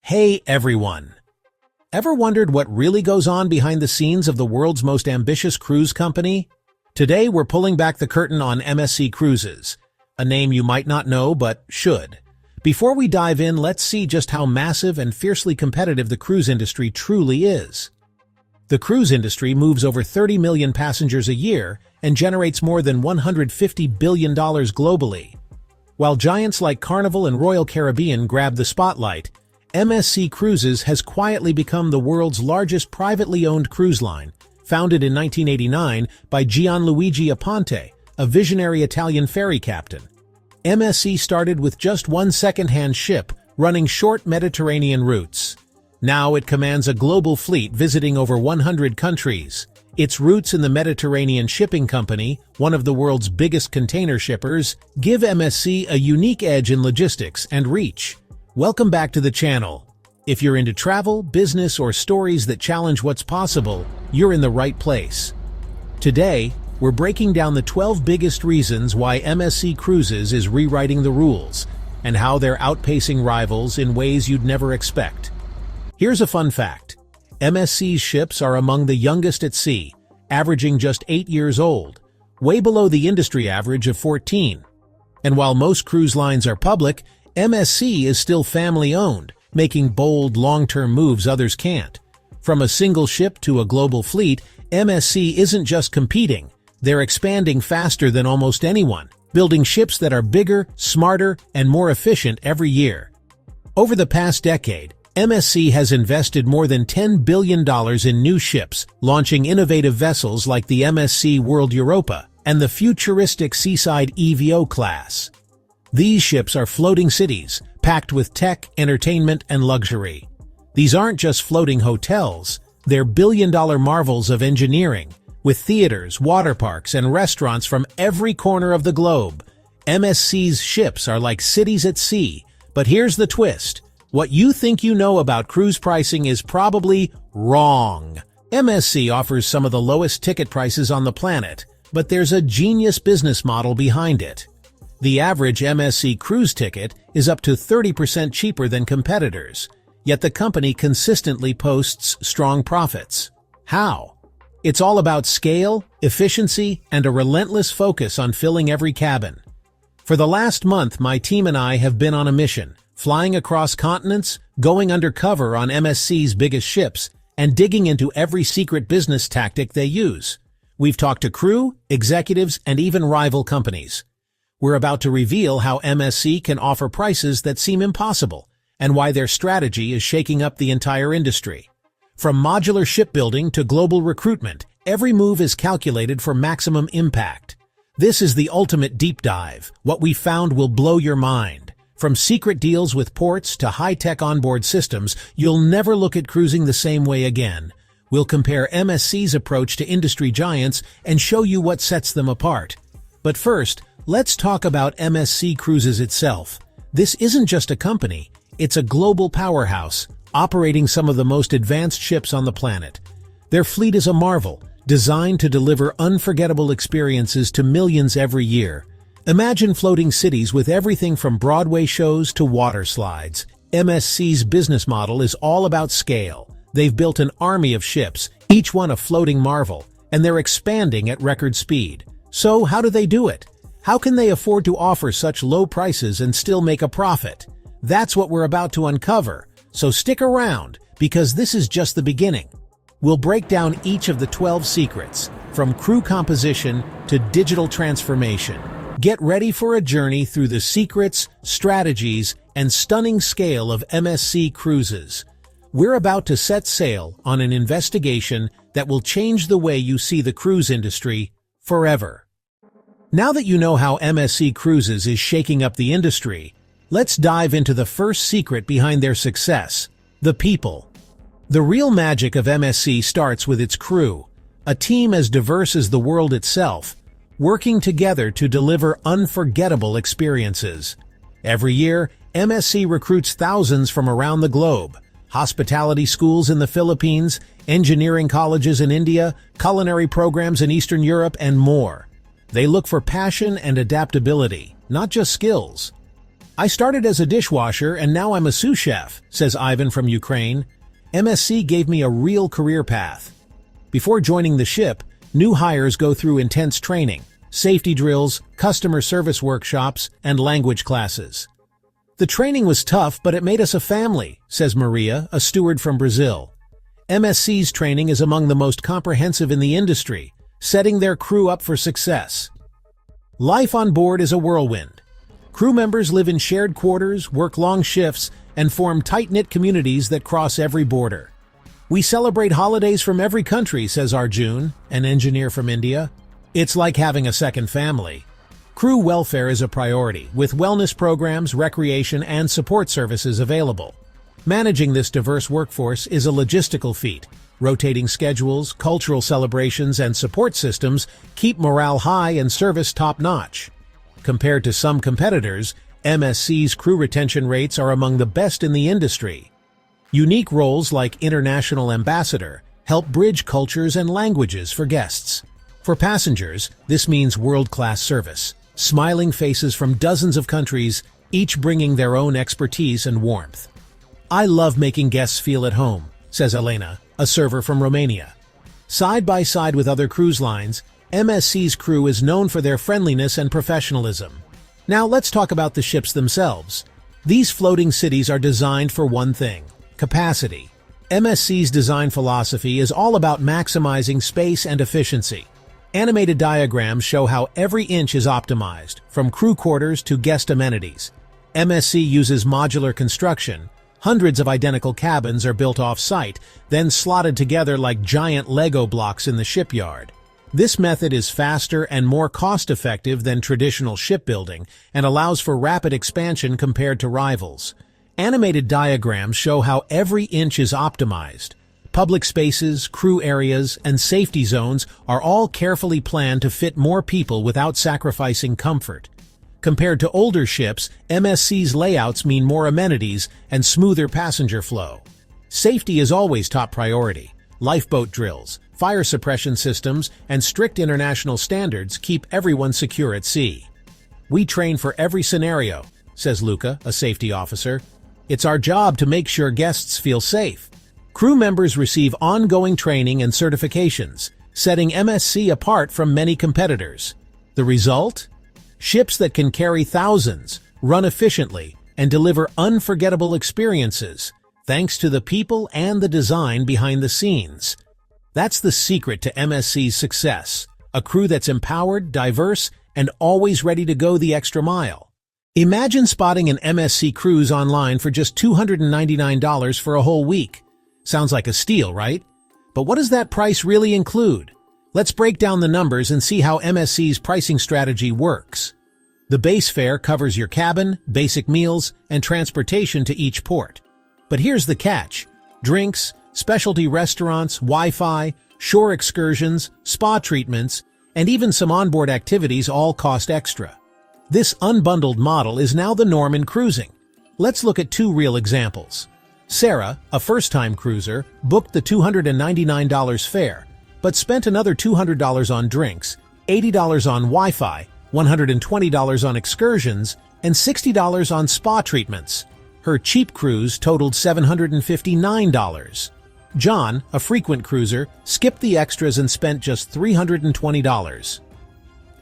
Hey everyone! Ever wondered what really goes on behind the scenes of the world's most ambitious cruise company? Today we're pulling back the curtain on MSC Cruises, a name you might not know but should. Before we dive in, let's see just how massive and fiercely competitive the cruise industry truly is. The cruise industry moves over 30 million passengers a year and generates more than $150 billion globally. While giants like Carnival and Royal Caribbean grab the spotlight, MSC Cruises has quietly become the world's largest privately owned cruise line, founded in 1989 by Gianluigi Aponte, a visionary Italian ferry captain. MSC started with just one second-hand ship, running short Mediterranean routes. Now it commands a global fleet visiting over 100 countries. Its roots in the Mediterranean Shipping Company, one of the world's biggest container shippers, give MSC a unique edge in logistics and reach. Welcome back to the channel. If you're into travel, business, or stories that challenge what's possible, you're in the right place. Today, we're breaking down the 12 biggest reasons why MSC Cruises is rewriting the rules, and how they're outpacing rivals in ways you'd never expect. Here's a fun fact. MSC's ships are among the youngest at sea, averaging just 8 years old, way below the industry average of 14. And while most cruise lines are public, MSC is still family-owned, making bold, long-term moves others can't. From a single ship to a global fleet, MSC isn't just competing, they're expanding faster than almost anyone, building ships that are bigger, smarter, and more efficient every year. Over the past decade, MSC has invested more than $10 billion in new ships, launching innovative vessels like the MSC World Europa and the futuristic Seaside EVO class. These ships are floating cities, packed with tech, entertainment, and luxury. These aren't just floating hotels, they're billion-dollar marvels of engineering, with theaters, water parks, and restaurants from every corner of the globe. MSC's ships are like cities at sea, but here's the twist. What you think you know about cruise pricing is probably wrong. MSC offers some of the lowest ticket prices on the planet, but there's a genius business model behind it. The average MSC cruise ticket is up to 30% cheaper than competitors, yet the company consistently posts strong profits. How? It's all about scale, efficiency, and a relentless focus on filling every cabin. For the last month, my team and I have been on a mission, flying across continents, going undercover on MSC's biggest ships, and digging into every secret business tactic they use. We've talked to crew, executives, and even rival companies. We're about to reveal how MSC can offer prices that seem impossible, and why their strategy is shaking up the entire industry. From modular shipbuilding to global recruitment, every move is calculated for maximum impact. This is the ultimate deep dive. What we found will blow your mind. From secret deals with ports to high-tech onboard systems, you'll never look at cruising the same way again. We'll compare MSC's approach to industry giants and show you what sets them apart. But first, let's talk about MSC Cruises itself. This isn't just a company, it's a global powerhouse, operating some of the most advanced ships on the planet. Their fleet is a marvel, designed to deliver unforgettable experiences to millions every year. Imagine floating cities with everything from Broadway shows to water slides. MSC's business model is all about scale. They've built an army of ships, each one a floating marvel, and they're expanding at record speed. So how do they do it? How can they afford to offer such low prices and still make a profit? That's what we're about to uncover, so stick around, because this is just the beginning. We'll break down each of the 12 secrets, from crew composition to digital transformation. Get ready for a journey through the secrets, strategies, and stunning scale of MSC Cruises. We're about to set sail on an investigation that will change the way you see the cruise industry forever. Now that you know how MSC Cruises is shaking up the industry, let's dive into the first secret behind their success: the people. The real magic of MSC starts with its crew, a team as diverse as the world itself, working together to deliver unforgettable experiences. Every year, MSC recruits thousands from around the globe: hospitality schools in the Philippines, engineering colleges in India, culinary programs in Eastern Europe, and more. They look for passion and adaptability, not just skills. I started as a dishwasher and now I'm a sous chef, says Ivan from Ukraine. MSC gave me a real career path. Before joining the ship, new hires go through intense training, safety drills, customer service workshops, and language classes. The training was tough, but it made us a family, says Maria, a steward from Brazil. MSC's training is among the most comprehensive in the industry, setting their crew up for success. Life on board is a whirlwind. Crew members live in shared quarters, work long shifts, and form tight-knit communities that cross every border. We celebrate holidays from every country, says Arjun, an engineer from India. It's like having a second family. Crew welfare is a priority, with wellness programs, recreation, and support services available. Managing this diverse workforce is a logistical feat. Rotating schedules, cultural celebrations, and support systems keep morale high and service top-notch. Compared to some competitors, MSC's crew retention rates are among the best in the industry. Unique roles like international ambassador help bridge cultures and languages for guests. For passengers, this means world-class service. Smiling faces from dozens of countries, each bringing their own expertise and warmth. I love making guests feel at home, says Elena, a server from Romania. Side by side with other cruise lines, MSC's crew is known for their friendliness and professionalism. Now let's talk about the ships themselves. These floating cities are designed for one thing: capacity. MSC's design philosophy is all about maximizing space and efficiency. Animated diagrams show how every inch is optimized, from crew quarters to guest amenities. MSC uses modular construction. Hundreds of identical cabins are built off-site, then slotted together like giant Lego blocks in the shipyard. This method is faster and more cost-effective than traditional shipbuilding and allows for rapid expansion compared to rivals. Animated diagrams show how every inch is optimized. Public spaces, crew areas, and safety zones are all carefully planned to fit more people without sacrificing comfort. Compared to older ships, MSC's layouts mean more amenities and smoother passenger flow. Safety is always top priority. Lifeboat drills, fire suppression systems, and strict international standards keep everyone secure at sea. We train for every scenario, says Luca, a safety officer. It's our job to make sure guests feel safe. Crew members receive ongoing training and certifications, setting MSC apart from many competitors. The result? Ships that can carry thousands, run efficiently, and deliver unforgettable experiences, thanks to the people and the design behind the scenes. That's the secret to MSC's success, a crew that's empowered, diverse, and always ready to go the extra mile. Imagine spotting an MSC cruise online for just $299 for a whole week. Sounds like a steal, right? But what does that price really include? Let's break down the numbers and see how MSC's pricing strategy works. The base fare covers your cabin, basic meals, and transportation to each port. But here's the catch: drinks, specialty restaurants, Wi-Fi, shore excursions, spa treatments, and even some onboard activities all cost extra. This unbundled model is now the norm in cruising. Let's look at two real examples. Sarah, a first-time cruiser, booked the $299 fare, but spent another $200 on drinks, $80 on Wi-Fi, $120 on excursions, and $60 on spa treatments. Her cheap cruise totaled $759. John, a frequent cruiser, skipped the extras and spent just $320.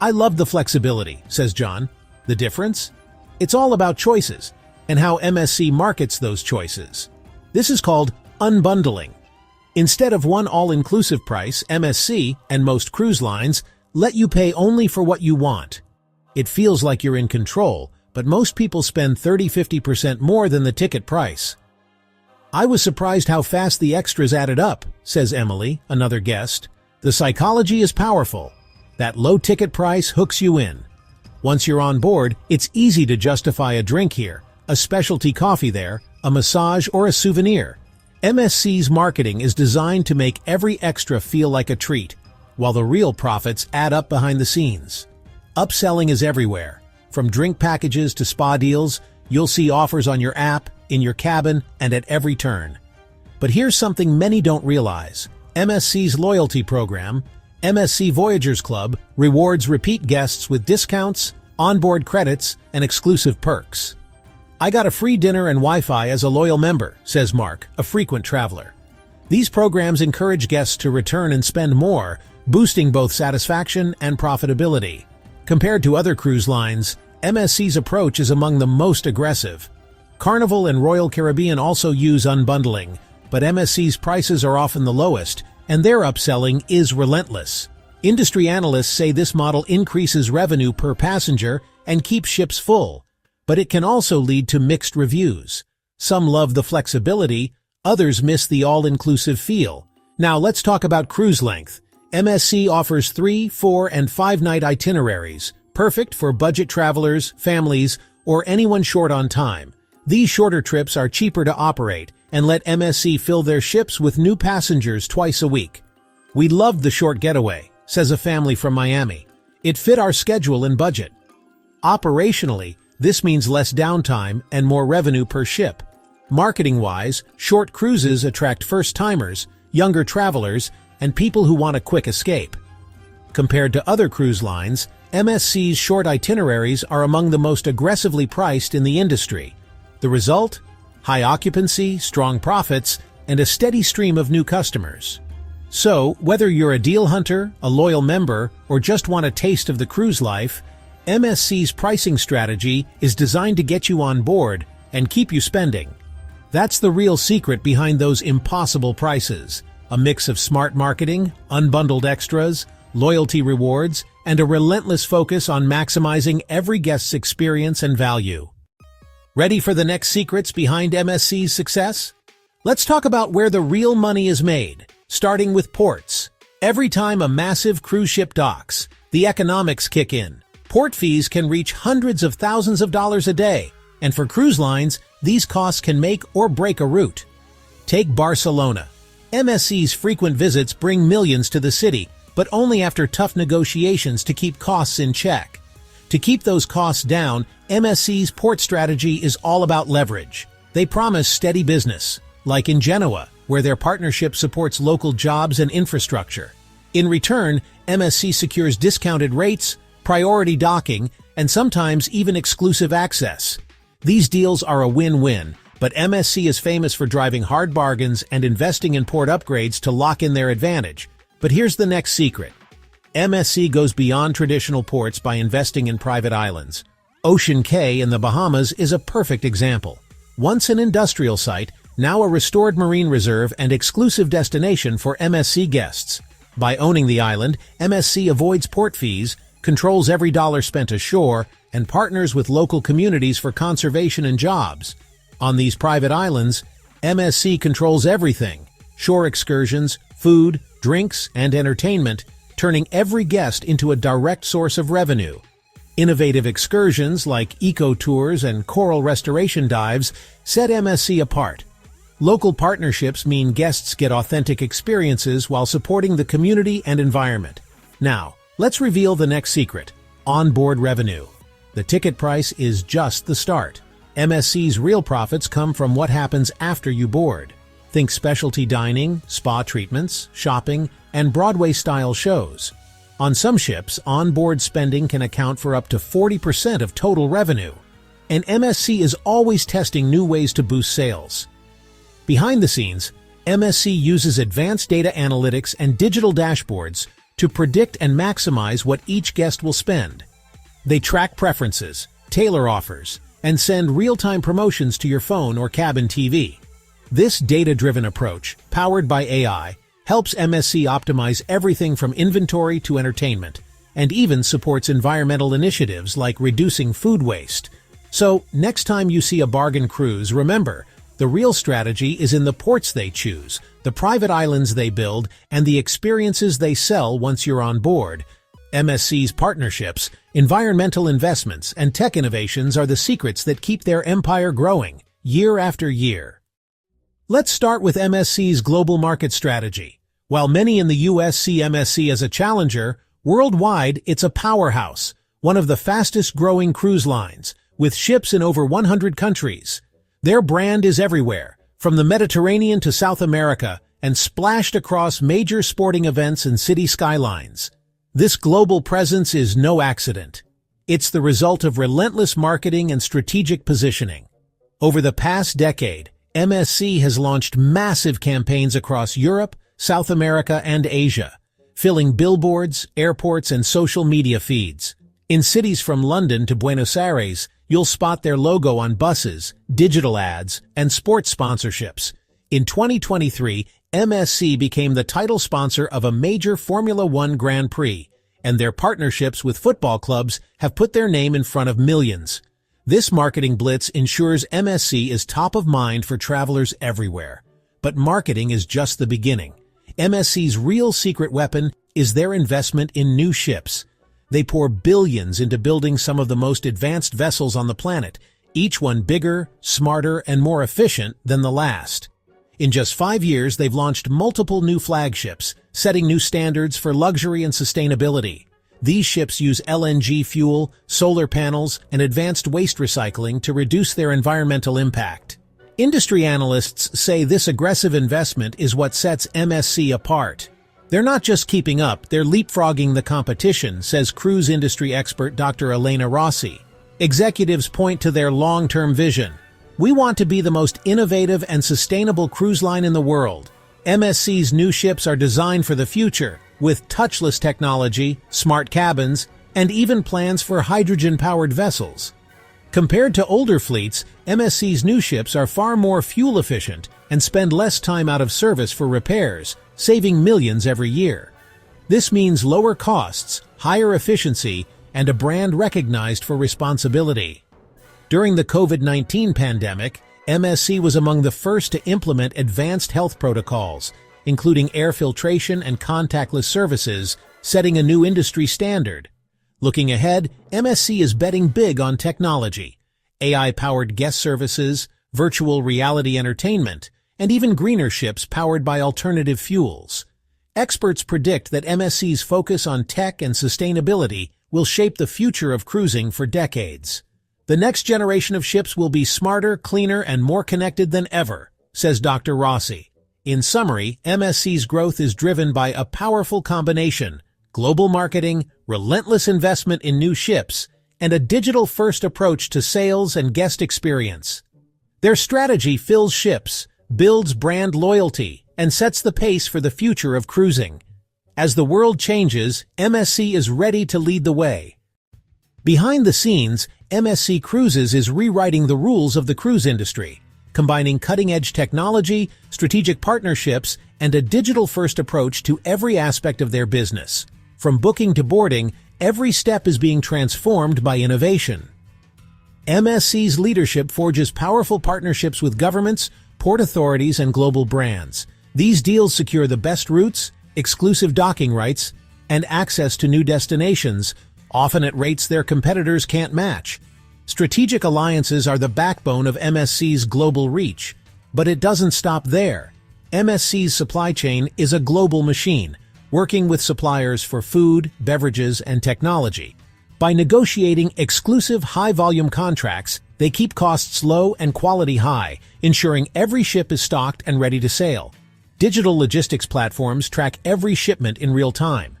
I love the flexibility, says John. The difference? It's all about choices, and how MSC markets those choices. This is called unbundling. Instead of one all-inclusive price, MSC, and most cruise lines, let you pay only for what you want. It feels like you're in control, but most people spend 30–50% more than the ticket price. I was surprised how fast the extras added up, says Emily, another guest. The psychology is powerful. That low ticket price hooks you in. Once you're on board, it's easy to justify a drink here, a specialty coffee there, a massage, or a souvenir. MSC's marketing is designed to make every extra feel like a treat, while the real profits add up behind the scenes. Upselling is everywhere. From drink packages to spa deals, you'll see offers on your app, in your cabin, and at every turn. But here's something many don't realize. MSC's loyalty program, MSC Voyagers Club, rewards repeat guests with discounts, onboard credits, and exclusive perks. "I got a free dinner and Wi-Fi as a loyal member," says Mark, a frequent traveler. These programs encourage guests to return and spend more, boosting both satisfaction and profitability. Compared to other cruise lines, MSC's approach is among the most aggressive. Carnival and Royal Caribbean also use unbundling, but MSC's prices are often the lowest, and their upselling is relentless. Industry analysts say this model increases revenue per passenger and keeps ships full, but it can also lead to mixed reviews. Some love the flexibility, others miss the all-inclusive feel. Now let's talk about cruise length. MSC offers 3-, 4-, and 5-night itineraries, perfect for budget travelers, families, or anyone short on time. These shorter trips are cheaper to operate and let MSC fill their ships with new passengers twice a week. "We loved the short getaway," says a family from Miami. "It fit our schedule and budget." Operationally, this means less downtime and more revenue per ship. Marketing-wise, short cruises attract first-timers, younger travelers, and people who want a quick escape. Compared to other cruise lines, MSC's short itineraries are among the most aggressively priced in the industry. The result? High occupancy, strong profits, and a steady stream of new customers. So, whether you're a deal hunter, a loyal member, or just want a taste of the cruise life, MSC's pricing strategy is designed to get you on board and keep you spending. That's the real secret behind those impossible prices. A mix of smart marketing, unbundled extras, loyalty rewards, and a relentless focus on maximizing every guest's experience and value. Ready for the next secrets behind MSC's success? Let's talk about where the real money is made, starting with ports. Every time a massive cruise ship docks, the economics kick in. Port fees can reach hundreds of thousands of dollars a day, and for cruise lines, these costs can make or break a route. Take Barcelona. MSC's frequent visits bring millions to the city, but only after tough negotiations to keep costs in check. To keep those costs down, MSC's port strategy is all about leverage. They promise steady business, like in Genoa, where their partnership supports local jobs and infrastructure. In return, MSC secures discounted rates, priority docking, and sometimes even exclusive access. These deals are a win-win, but MSC is famous for driving hard bargains and investing in port upgrades to lock in their advantage. But here's the next secret. MSC goes beyond traditional ports by investing in private islands. Ocean Cay in the Bahamas is a perfect example. Once an industrial site, now a restored marine reserve and exclusive destination for MSC guests. By owning the island, MSC avoids port fees, controls every dollar spent ashore, and partners with local communities for conservation and jobs. On these private islands, MSC controls everything: shore excursions, food, drinks, and entertainment, turning every guest into a direct source of revenue. Innovative excursions like eco-tours and coral restoration dives set MSC apart. Local partnerships mean guests get authentic experiences while supporting the community and environment. Now, let's reveal the next secret: onboard revenue. The ticket price is just the start. MSC's real profits come from what happens after you board. Think specialty dining, spa treatments, shopping, and Broadway-style shows. On some ships, onboard spending can account for up to 40% of total revenue, and MSC is always testing new ways to boost sales. Behind the scenes, MSC uses advanced data analytics and digital dashboards to predict and maximize what each guest will spend. They track preferences, tailor offers, and send real-time promotions to your phone or cabin TV. This data-driven approach, powered by AI, helps MSC optimize everything from inventory to entertainment, and even supports environmental initiatives like reducing food waste. So, next time you see a bargain cruise, remember, the real strategy is in the ports they choose, the private islands they build, and the experiences they sell once you're on board. MSC's partnerships, environmental investments, and tech innovations are the secrets that keep their empire growing, year after year. Let's start with MSC's global market strategy. While many in the US see MSC as a challenger, worldwide it's a powerhouse, one of the fastest-growing cruise lines, with ships in over 100 countries. Their brand is everywhere, from the Mediterranean to South America, and splashed across major sporting events and city skylines. This global presence is no accident. It's the result of relentless marketing and strategic positioning. Over the past decade, MSC has launched massive campaigns across Europe, South America, and Asia, filling billboards, airports, and social media feeds. In cities from London to Buenos Aires, you'll spot their logo on buses, digital ads, and sports sponsorships. In 2023, MSC became the title sponsor of a major Formula One Grand Prix, and their partnerships with football clubs have put their name in front of millions. This marketing blitz ensures MSC is top of mind for travelers everywhere. But marketing is just the beginning. MSC's real secret weapon is their investment in new ships. They pour billions into building some of the most advanced vessels on the planet, each one bigger, smarter, and more efficient than the last. In just 5 years, they've launched multiple new flagships, setting new standards for luxury and sustainability. These ships use LNG fuel, solar panels, and advanced waste recycling to reduce their environmental impact. Industry analysts say this aggressive investment is what sets MSC apart. They're not just keeping up, they're leapfrogging the competition, says cruise industry expert Dr. Elena Rossi. Executives point to their long-term vision. We want to be the most innovative and sustainable cruise line in the world. MSC's new ships are designed for the future, with touchless technology, smart cabins, and even plans for hydrogen-powered vessels. Compared to older fleets, MSC's new ships are far more fuel-efficient and spend less time out of service for repairs, saving millions every year. This means lower costs, higher efficiency, and a brand recognized for responsibility. During the COVID-19 pandemic, MSC was among the first to implement advanced health protocols, including air filtration and contactless services, setting a new industry standard. Looking ahead, MSC is betting big on technology, AI-powered guest services, virtual reality entertainment, and even greener ships powered by alternative fuels. Experts predict that MSC's focus on tech and sustainability will shape the future of cruising for decades. The next generation of ships will be smarter, cleaner, and more connected than ever, says Dr. Rossi. In summary, MSC's growth is driven by a powerful combination: global marketing, relentless investment in new ships, and a digital-first approach to sales and guest experience. Their strategy fills ships, builds brand loyalty, and sets the pace for the future of cruising. As the world changes, MSC is ready to lead the way. Behind the scenes, MSC Cruises is rewriting the rules of the cruise industry, combining cutting-edge technology, strategic partnerships, and a digital-first approach to every aspect of their business. From booking to boarding, every step is being transformed by innovation. MSC's leadership forges powerful partnerships with governments, port authorities, and global brands. These deals secure the best routes, exclusive docking rights, and access to new destinations, often at rates their competitors can't match. Strategic alliances are the backbone of MSC's global reach. But it doesn't stop there. MSC's supply chain is a global machine, working with suppliers for food, beverages, and technology. By negotiating exclusive high-volume contracts, they keep costs low and quality high, ensuring every ship is stocked and ready to sail. Digital logistics platforms track every shipment in real time.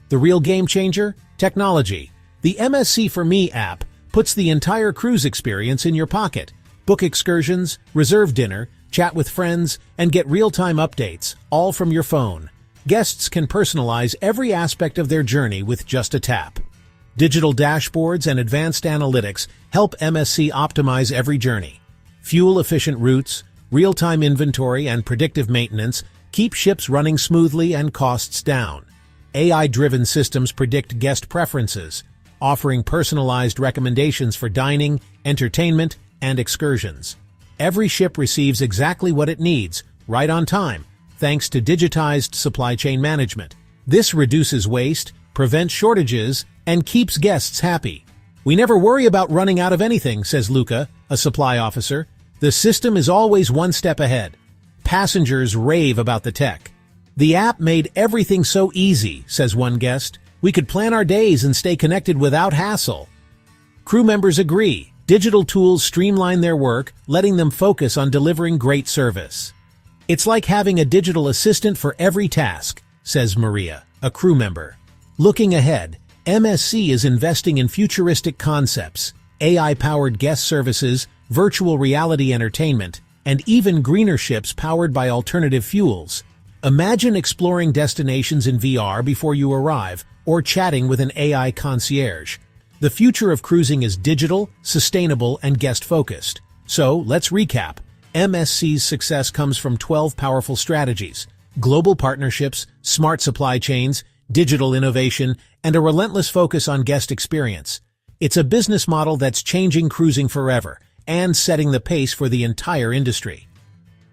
The real game changer? Technology. The MSC For Me app puts the entire cruise experience in your pocket. Book excursions, reserve dinner, chat with friends, and get real-time updates, all from your phone. Guests can personalize every aspect of their journey with just a tap. Digital dashboards and advanced analytics help MSC optimize every journey. Fuel-efficient routes, real-time inventory, and predictive maintenance keep ships running smoothly and costs down. AI-driven systems predict guest preferences, offering personalized recommendations for dining, entertainment, and excursions. Every ship receives exactly what it needs, right on time, thanks to digitized supply chain management. This reduces waste, prevents shortages, and keeps guests happy. "We never worry about running out of anything," says Luca, a supply officer. "The system is always one step ahead." Passengers rave about the tech. "The app made everything so easy," says one guest. "We could plan our days and stay connected without hassle." Crew members agree. Digital tools streamline their work, letting them focus on delivering great service. "It's like having a digital assistant for every task," says Maria, a crew member. Looking ahead, MSC is investing in futuristic concepts, AI-powered guest services, virtual reality entertainment, and even greener ships powered by alternative fuels. Imagine exploring destinations in VR before you arrive, or chatting with an AI concierge. The future of cruising is digital, sustainable, and guest-focused. So, let's recap. MSC's success comes from 12 powerful strategies: global partnerships, smart supply chains, digital innovation, and a relentless focus on guest experience. It's a business model that's changing cruising forever and setting the pace for the entire industry.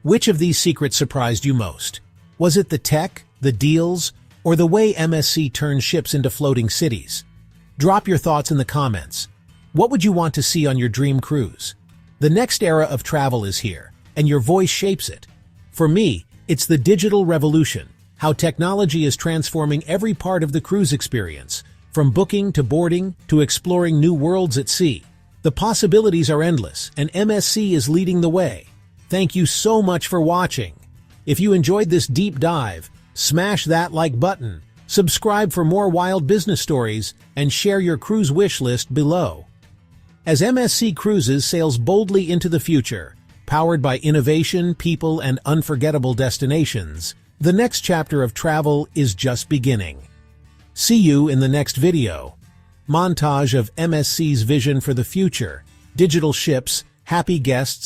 Which of these secrets surprised you most? Was it the tech, the deals, or the way MSC turns ships into floating cities? Drop your thoughts in the comments. What would you want to see on your dream cruise? The next era of travel is here, and your voice shapes it. For me, it's the digital revolution, how technology is transforming every part of the cruise experience, from booking to boarding to exploring new worlds at sea. The possibilities are endless, and MSC is leading the way. Thank you so much for watching. If you enjoyed this deep dive, smash that like button, subscribe for more wild business stories, and share your cruise wish list below. As MSC Cruises sails boldly into the future, powered by innovation, people, and unforgettable destinations, the next chapter of travel is just beginning. See you in the next video. Montage of MSC's vision for the future: digital ships, happy guests,